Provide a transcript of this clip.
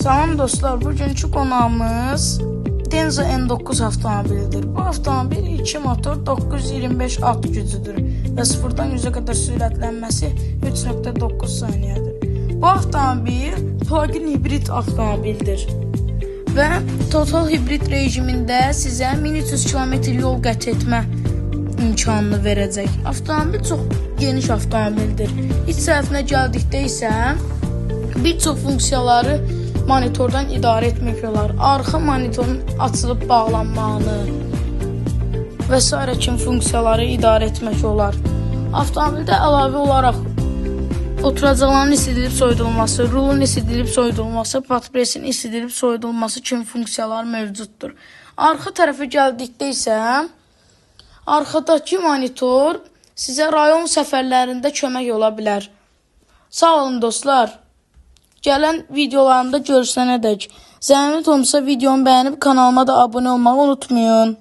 Salam dostlar, bugünkü qonağımız Denza N9 avtomobilidir. Bu avtomobil 2 motor 925 at gücüdür və 0-dan 100-ə qədər sürətlənməsi 3.9 saniyədir. Bu avtomobil plug-in hibrid avtomobildir və total hibrid rejimində sizə 1300 km yol qət etmə imkanını verəcək. Avtomobil çox geniş avtomobildir. İç tərəfinə gəldikdə isə bir çox funksiyaları monitordan idarə etmək olar. Arxa monitorun açılıb bağlanmağını və s. kimi funksiyaları idarə etmək olar. Avtomobildə əlavə olaraq oturacaqların isidilib soyudulması, rulun isidilib soyudulması, patpresin isidilib soyudulması kimi funksiyalar mövcuddur. Arxa tərəfə gəldikdə isə arxadakı monitor sizə rayon səfərlərində kömək ola bilər. Sağ olun dostlar. Gələn videolarımda görüşənədək zəhmət olmasa videomu bəyənib kanalıma da abunə olmağı unutmayın.